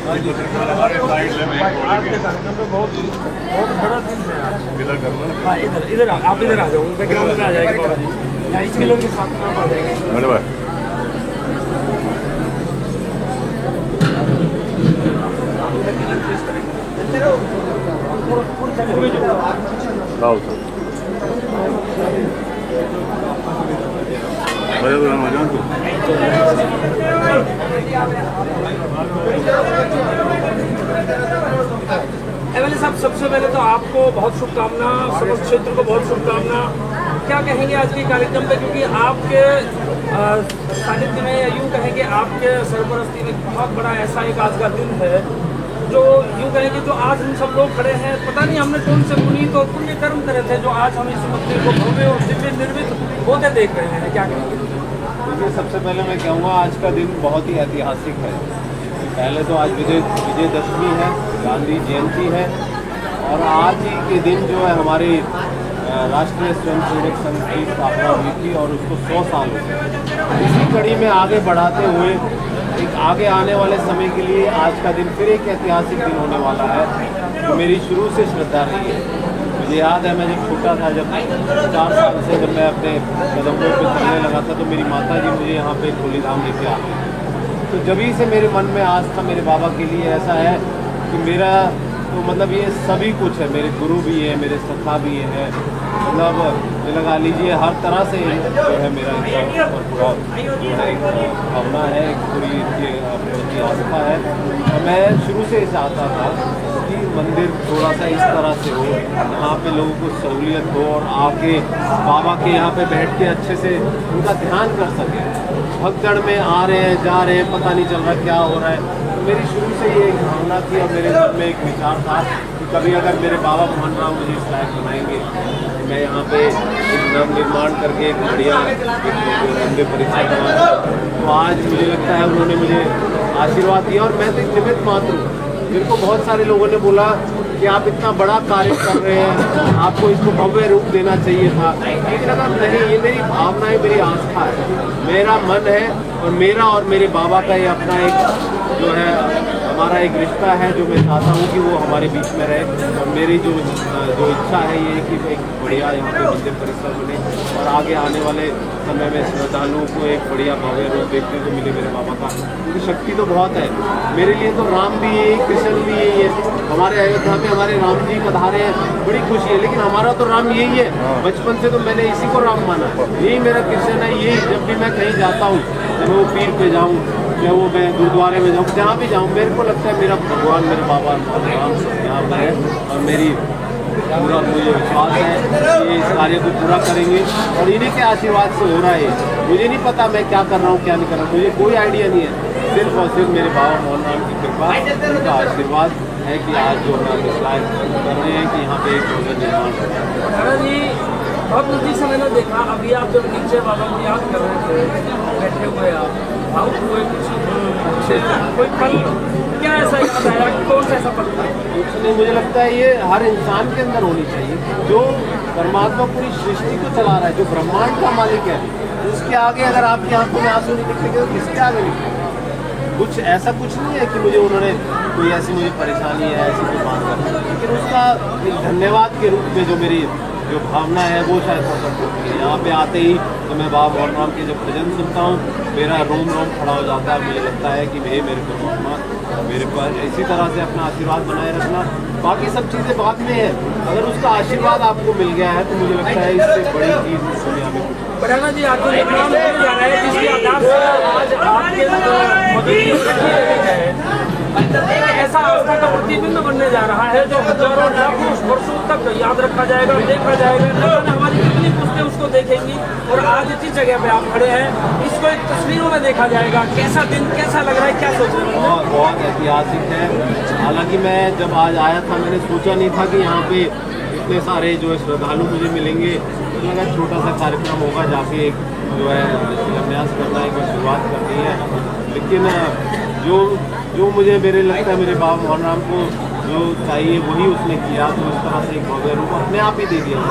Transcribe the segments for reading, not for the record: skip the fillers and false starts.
आज के कार्यक्रम में बहुत बहुत बड़ा दिन है आज। इधर करना ना। हाँ इधर इधर आप इधर आ जाओ, बैकग्राउंड में आ जाएगा बाबा जी, यहाँ इस किलो के साथ में आप आ जाएंगे। मैंने भाई लाओ सर बड़े तो आ जाओ तू एमएलए साहब, सबसे पहले तो आपको बहुत शुभकामना, समस्त क्षेत्र को बहुत शुभकामना। क्या कहेंगे आज के कार्यक्रम पे, क्योंकि आपके सानिध्य में या यूँ कहेंगे आपके सरपरस्ती में बहुत बड़ा ऐसा एक आज का दिन है जो यूँ कहेंगे जो आज हम सब लोग खड़े हैं, पता नहीं हमने कौन से पुनीत और पुण्य कर्म करे थे जो आज हम इस मंदिर को भव्य और दिव्य निर्मित होते देख रहे हैं। क्या कहेंगे? देखिए, सबसे पहले मैं कहूँगा आज का दिन बहुत ही ऐतिहासिक है। पहले तो आज विजयदशमी है, गांधी जयंती है, और आज ही के दिन जो है हमारी राष्ट्रीय स्वयंसेवक संघ की स्थापना हुई थी और उसको 100 साल हो गए। इसी कड़ी में आगे बढ़ाते हुए एक आगे आने वाले समय के लिए आज का दिन फिर एक ऐतिहासिक दिन होने वाला है, जो मेरी शुरू से श्रद्धा रही है। मुझे याद है, मैं जब छोटा था, जब 4 साल से जब मैं अपने कदमों पे चलने लगा था, तो मेरी माता जी मुझे यहाँ पे खोलीधाम लेके आती। तो जब ही से मेरे मन में आस्था मेरे बाबा के लिए ऐसा है कि मेरा तो मतलब ये सभी कुछ है, मेरे गुरु भी है, मेरे सखा भी है, मतलब लगा लीजिए हर तरह से जो है मेरा और पूरा जो है भावना है, एक पूरी अपनी आस्था है। और मैं शुरू से चाहता था कि मंदिर थोड़ा सा इस तरह से हो, यहाँ पे लोगों को सहूलियत हो और आके बाबा के यहाँ पे बैठ के अच्छे से उनका ध्यान कर सके। भगदड़ में आ रहे हैं, जा रहे हैं, पता नहीं चल रहा क्या हो रहा है। तो मेरी शुरू से ये एक भावना थी और मेरे मन में एक विचार था कि कभी अगर मेरे बाबा मोहन राम मुझे इस लायक बनाएंगे, मैं यहाँ पे एक नव निर्माण करके एक बढ़िया मंदिर परिसर बनाऊंगा। तो आज मुझे लगता है उन्होंने मुझे आशीर्वाद दिया और मैं तो एक निमित्त मात्र हूँ। मेरे को बहुत सारे लोगों ने बोला कि आप इतना बड़ा कार्य कर रहे हैं, आपको इसको भव्य रूप देना चाहिए था, लेकिन अगर नहीं, ये मेरी भावना है, मेरी आस्था है, मेरा मन है और मेरे बाबा का ये अपना एक जो है हमारा एक रिश्ता है जो मैं चाहता हूँ कि वो हमारे बीच में रहे। और मेरी जो इच्छा है ये कि एक बढ़िया यहाँ पे मंदिर परिसर बने और आगे आने वाले समय में श्रद्धालुओं को एक बढ़िया भव्य रूप देखने को मिले मेरे बाबा का, क्योंकि शक्ति तो बहुत है। मेरे लिए तो राम भी है, कृष्ण भी है, हमारे अयोध्या में हमारे राम जी पधारे हैं, बड़ी खुशी है। लेकिन हमारा तो राम यही है, बचपन से तो मैंने इसी को राम माना, यही मेरा कृष्ण है। यही जब भी मैं कहीं जाता हूँ, जब मैं वो पीर पे जाऊँ या वो मैं गुरुद्वारे में जाऊँ, जहाँ भी जाऊँ, मेरे को लगता है मेरा भगवान, मेरे बाबा राम यहाँ पर है और मेरी पूरा मुझे विश्वास है कि इस कार्य को पूरा करेंगे और इन्हीं के आशीर्वाद से हो रहा है। मुझे नहीं पता मैं क्या कर रहा हूँ, क्या नहीं कर रहा हूँ, मुझे कोई आइडिया नहीं है। सिर्फ और सिर्फ मेरे बाबा मोहन राम की कृपा, उनका आशीर्वाद है कि आज जो हम इस लायक कर रहे हैं कि यहाँ पे एक भव्य निर्माण दादा जी, बहुत उसी समय में देखा, अभी आप जब नीचे बाबा को याद कर रहे थे, बैठे हुए आप भावुक हुए, कोई पल क्या ऐसा याद आया, कौन सा ऐसा पल था? नहीं, मुझे लगता है ये हर इंसान के अंदर होनी चाहिए। जो परमात्मा पूरी सृष्टि को चला रहा है, जो ब्रह्मांड का मालिक है, उसके आगे अगर आपकी आंखों में आंसू नहीं दिखेंगे तो किसके आगे निकलेंगे? कुछ ऐसा कुछ नहीं है कि मुझे उन्होंने कोई ऐसी मुझे परेशानी है, ऐसी कोई बात कर, लेकिन उसका एक धन्यवाद के रूप में जो मेरी जो भावना है वो शायद प्रकट होती है। यहाँ पे आते ही तो मैं बाबा मोहन राम के जब भजन सुनता हूँ, मेरा रोम रोम खड़ा हो जाता है। मुझे लगता है कि भाई मेरे परमात्मा मेरे पर इसी तरह से अपना आशीर्वाद बनाए रखना, बाकी सब चीज़ें बाद में है। अगर उसका आशीर्वाद आपको मिल गया है तो मुझे लगता है इससे बड़ी चीज़ इस दुनिया में कुछ। बढ़ाना जी, आपको निर्माण होने जा रहा है जिसके आधार से आज आपके एक ऐसा आस्था का प्रतिबिंब बनने जा रहा है जो हजारों लाखों वर्षों तक याद रखा जाएगा, देखा जाएगा। न जाने हमारी कितनी पुस्तें उसको देखेंगी। और आज इसी जगह पे आप खड़े हैं, इसको एक तस्वीरों में देखा जाएगा। कैसा दिन, कैसा लग रहा है, क्या सोच रहे हैं? बहुत ऐतिहासिक है। हालांकि मैं जब आज आया था, मैंने सोचा नहीं था कि यहाँ पे इतने सारे जो है श्रद्धालु मुझे मिलेंगे। मुझे लगा छोटा सा कार्यक्रम होगा, जाके एक जो है शिलान्यास करना है, कोई शुरुआत करनी है। लेकिन जो मुझे मेरे लगता है मेरे बाबा मोहन राम को जो चाहिए वही उसने किया, तो इस तरह से एक भव्य रूप अपने आप ही दे दिया।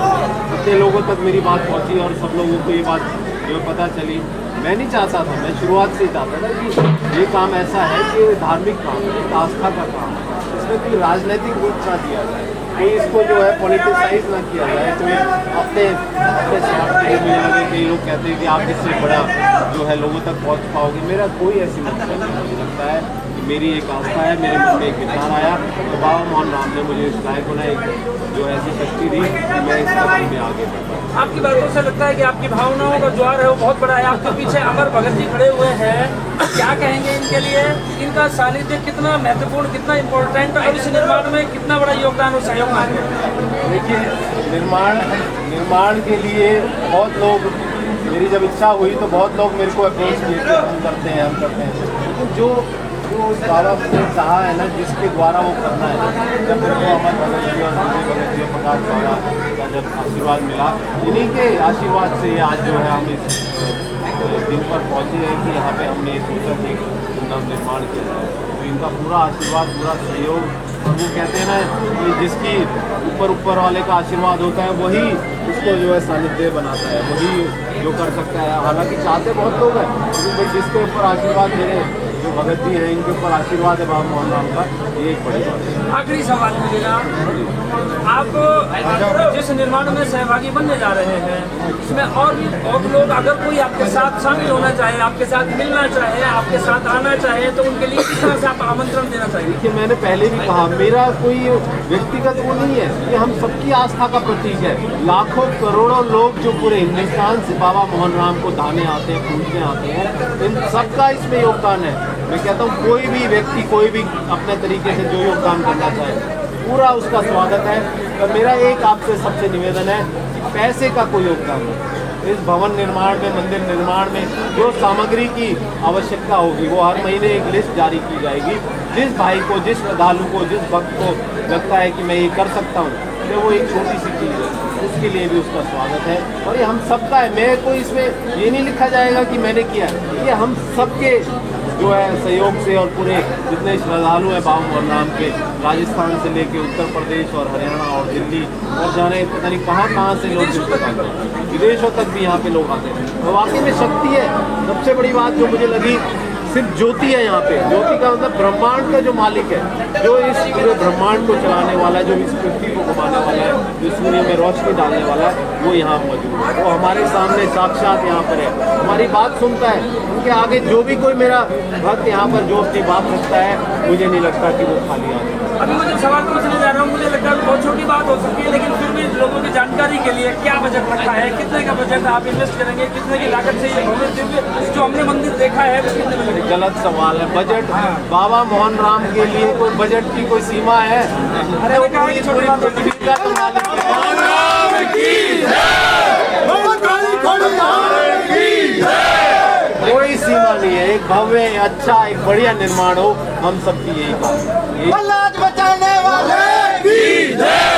इतने लोगों तक मेरी बात पहुंची और सब लोगों को ये बात जो पता चली, मैं नहीं चाहता था, मैं शुरुआत से ही चाहता था कि ये काम ऐसा है कि धार्मिक काम है, एक आस्था का काम है, इसमें कोई राजनीतिक रूप ना दिया जाए, कोई इसको जो है पॉलिटिसाइज ना किया जाए, कोई अपने स्वार्थ के लिए मुझे लगे। कई लोग कहते हैं कि आप इससे बड़ा जो है लोगों तक पहुंच पाओगे, मेरा कोई ऐसी मंशा नहीं। मुझे लगता है कि मेरी एक आस्था है, मेरे मन में एक विचार आया तो बाबा मोहन राम ने मुझे इस लायक होना एक जो ऐसी शक्ति दी कि मैं इस कदम में आगे बढ़ा। आपकी बातों से लगता है कि आपकी भावनाओं का ज्वार है वो बहुत बड़ा है। आपके पीछे अमर भगत जी खड़े हुए हैं, क्या कहेंगे इनके लिए? इनका सानिध्य कितना महत्वपूर्ण, कितना इम्पोर्टेंट और इस निर्माण में कितना बड़ा योगदान और सहयोग मांगे? देखिए, निर्माण के लिए बहुत लोग, मेरी जब इच्छा हुई तो बहुत लोग मेरे को अप्रोच किए कि हम करते हैं। लेकिन जो उस बाबा ने चाहा है ना, जिसके द्वारा वो करना है, जब मेरे को अमर भगत जी और संजय भगत जी और प्रकाश बाबा का जब आशीर्वाद मिला, इन्हीं के आशीर्वाद से आज जो है हम इस दिन पर पहुँचे हैं कि यहाँ पे हमने सोचा कि निर्माण किया जाए। तो इनका पूरा आशीर्वाद, पूरा सहयोग, और वो कहते हैं ना कि जिसकी ऊपर वाले का आशीर्वाद होता है वही उसको जो है सानिध्य बनाता है, वही जो कर सकता है। हालांकि चाहते बहुत लोग हैं, लेकिन जिसके ऊपर आशीर्वाद मेरे जो भगत जी हैं, इनके ऊपर आशीर्वाद है बाबा मोहन राम का, ये एक बड़ी बात है। आखिरी सवाल मेरा, आप जिस निर्माण में सहभागी बनने जा रहे हैं, इसमें और भी बहुत लोग, अगर कोई आपके साथ शामिल होना चाहे, आपके साथ मिलना चाहे, आपके साथ आना चाहे, तो उनके लिए किस तरह से आप आमंत्रण देना चाहिए? देखिए, मैंने पहले भी कहा, मेरा कोई व्यक्तिगत वो नहीं है, ये हम सबकी आस्था का प्रतीक है। लाखों करोड़ों लोग जो पूरे हिंदुस्तान से बाबा मोहन राम को दाने आते हैं, पूजने आते हैं, इन सबका इसमें योगदान है। मैं कहता हूँ कोई भी व्यक्ति, कोई भी अपने तरीके से जो योगदान करना चाहे, पूरा उसका स्वागत है। और मेरा एक आपसे सबसे निवेदन है कि पैसे का कोई योगदान नहीं। इस भवन निर्माण में, मंदिर निर्माण में जो सामग्री की आवश्यकता होगी, वो हर महीने एक लिस्ट जारी की जाएगी। जिस भाई को, जिस श्रद्धालु को, जिस भक्त को लगता है कि मैं ये कर सकता हूँ, तो वो एक छोटी सी चीज़ है, उसके लिए भी उसका स्वागत है। और ये हम सबका है। मैं कोई इसमें ये नहीं लिखा जाएगा कि मैंने किया, ये हम सबके जो है सहयोग से, और पूरे जितने श्रद्धालु हैं बाबा मोहन राम के, राजस्थान से लेके उत्तर प्रदेश और हरियाणा और दिल्ली और जाने पता नहीं कहाँ से लोग जुटते हैं, विदेशों तक भी यहाँ पे लोग आते हैं। तो वाकई में शक्ति है। सबसे बड़ी बात जो मुझे लगी, सिर्फ ज्योति है यहाँ पे। ज्योति का मतलब ब्रह्मांड का जो मालिक है, जो इस पूरे ब्रह्मांड को चलाने वाला है, जो इस पृथ्वी को घुमाने वाला है, जो सूर्य में रोशनी डालने वाला है, वो यहाँ मौजूद है। वो हमारे सामने साक्षात यहाँ पर है, हमारी बात सुनता है। उनके आगे जो भी कोई मेरा भक्त यहाँ पर जो अपनी बात रखता है, मुझे नहीं लगता कि वो खाली आ जाए। अभी मुझे सवाल पूछने जा रहा हूँ, मुझे लगता है बहुत छोटी बात हो सकती है, लेकिन फिर भी लोगों की जानकारी के लिए क्या बजट लगता है, कितने का बजट आप इन्वेस्ट करेंगे, कितने की लागत से ये भव्य जो हमने मंदिर देखा है वो कितने में लगेगा? गलत सवाल है। बजट, बाबा मोहन राम के लिए कोई बजट की कोई सीमा है? अरे वो पूरी पृथ्वी का तो मालिक है, कोई सीमा नहीं है। एक भव्य, अच्छा, एक बढ़िया निर्माण हो, हम सबकी यही बात है। बचाने वाले की जय।